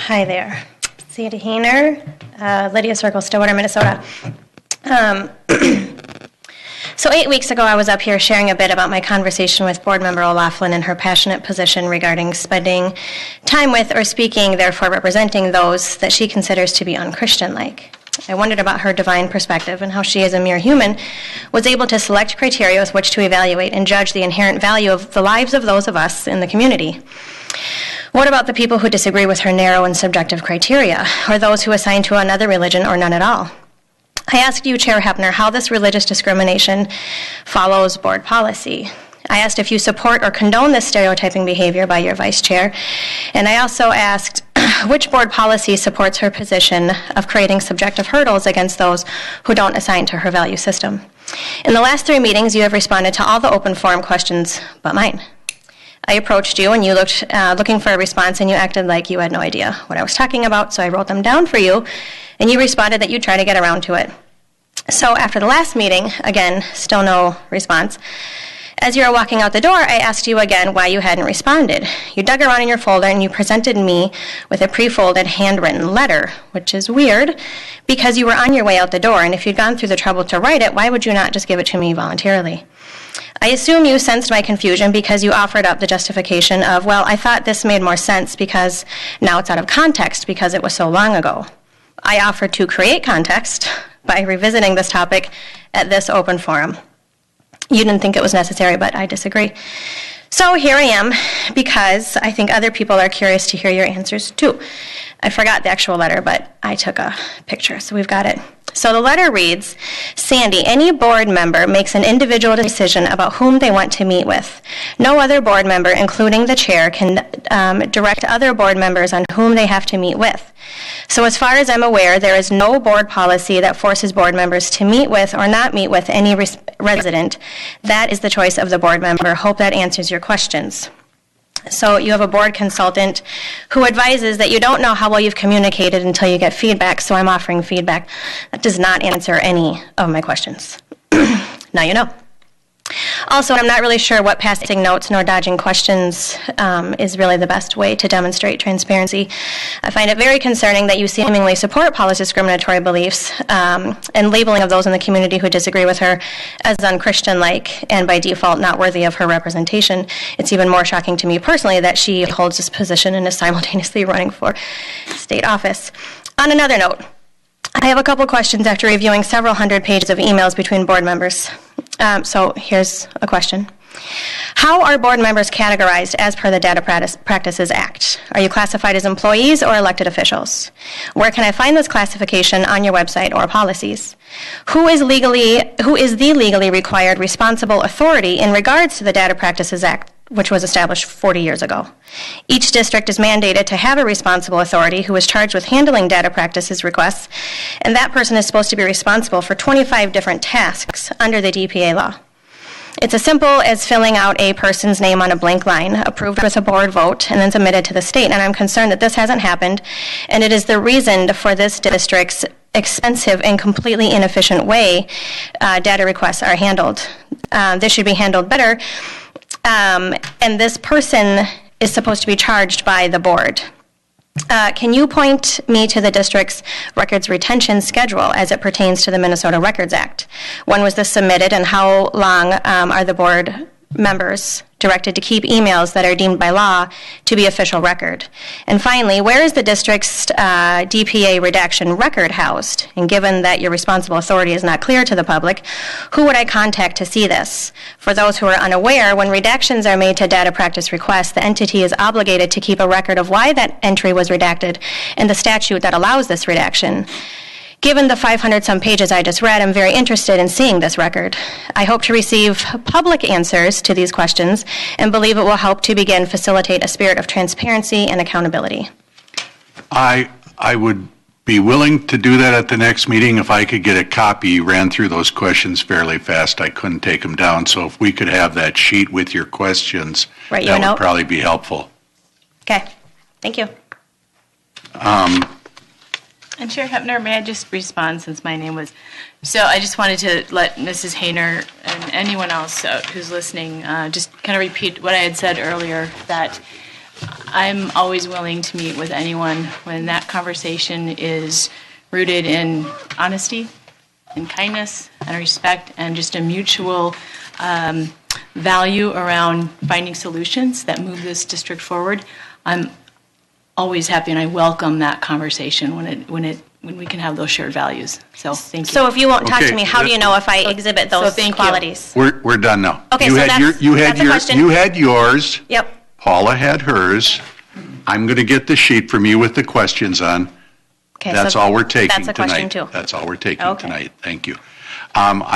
Hi there. Sandi Hayner, Lydia Circle, Stillwater, Minnesota. So 8 weeks ago, I was up here sharing a bit about my conversation with board member O'Loughlin and her passionate position regarding spending time with or speaking, therefore representing those that she considers to be unchristian-like. I wondered about her divine perspective and how she, as a mere human, was able to select criteria with which to evaluate and judge the inherent value of the lives of those of us in the community. What about the people who disagree with her narrow and subjective criteria, or those who assign to another religion or none at all? I asked you, Chair Hepner, how this religious discrimination follows board policy. I asked if you support or condone this stereotyping behavior by your vice chair, and I also asked which board policy supports her position of creating subjective hurdles against those who don't assign to her value system. In the last 3 meetings, you have responded to all the open forum questions but mine. I approached you and you looked looking for a response, and you acted like you had no idea what I was talking about, so I wrote them down for you, and you responded that you'd try to get around to it. So after the last meeting, again, still no response. As you were walking out the door, I asked you again why you hadn't responded. You dug around in your folder and you presented me with a pre-folded handwritten letter, which is weird because you were on your way out the door, and if you'd gone through the trouble to write it, why would you not just give it to me voluntarily? I assume you sensed my confusion because you offered up the justification of, well, I thought this made more sense because now it's out of context because it was so long ago. I offered to create context by revisiting this topic at this open forum. You didn't think it was necessary, but I disagree. So here I am because I think other people are curious to hear your answers too. I forgot the actual letter, but I took a picture, so we've got it. So the letter reads, Sandi, any board member makes an individual decision about whom they want to meet with. No other board member, including the chair, can direct other board members on whom they have to meet with. So as far as I'm aware, there is no board policy that forces board members to meet with or not meet with any resident. That is the choice of the board member. Hope that answers your questions. So you have a board consultant who advises that you don't know how well you've communicated until you get feedback, so I'm offering feedback. That does not answer any of my questions. Now you know. Also, I'm not really sure what passing notes nor dodging questions is really the best way to demonstrate transparency. I find it very concerning that you seemingly support Paula's discriminatory beliefs and labeling of those in the community who disagree with her as unchristian-like and by default not worthy of her representation. It's even more shocking to me personally that she holds this position and is simultaneously running for state office. On another note, I have a couple questions after reviewing several hundred pages of emails between board members. So here's a question. How are board members categorized as per the Data Practices Act? Are you classified as employees or elected officials? Where can I find this classification on your website or policies? Who is the legally required responsible authority in regards to the Data Practices Act, which was established 40 years ago? Each district is mandated to have a responsible authority who is charged with handling data practices requests, and that person is supposed to be responsible for 25 different tasks under the DPA law. It's as simple as filling out a person's name on a blank line, approved with a board vote, and then submitted to the state, and I'm concerned that this hasn't happened, and it is the reason for this district's expensive and completely inefficient way data requests are handled. This should be handled better. And this person is supposed to be charged by the board. Can you point me to the district's records retention schedule as it pertains to the Minnesota Records Act? When was this submitted, and how long are the board members directed to keep emails that are deemed by law to be official record? And finally, where is the district's DPA redaction record housed? And given that your responsible authority is not clear to the public, who would I contact to see this? For those who are unaware, when redactions are made to data practice requests, the entity is obligated to keep a record of why that entry was redacted and the statute that allows this redaction. Given the 500-some pages I just read, I'm very interested in seeing this record. I hope to receive public answers to these questions and believe it will help to begin facilitate a spirit of transparency and accountability. I would be willing to do that at the next meeting if I could get a copy. You ran through those questions fairly fast. I couldn't take them down, so if we could have that sheet with your questions, that would probably be helpful. Okay, thank you. And Chair Hepner, may I just respond since my name was... So I just wanted to let Mrs. Hayner and anyone else who's listening just kind of repeat what I had said earlier, that I'm always willing to meet with anyone when that conversation is rooted in honesty and kindness and respect and just a mutual value around finding solutions that move this district forward. I'm always happy and I welcome that conversation when we can have those shared values. So thank you. So if you won't talk Okay, to me, how do you know if I exhibit those thank you. qualities? We're done now. Okay, You so had that's- you that's a question. You had yours. Yep. Paula had hers. I'm going to get the sheet from you with the questions on. Okay, That's so all we're taking tonight. That's a question too. That's all we're taking Okay. tonight. Thank you.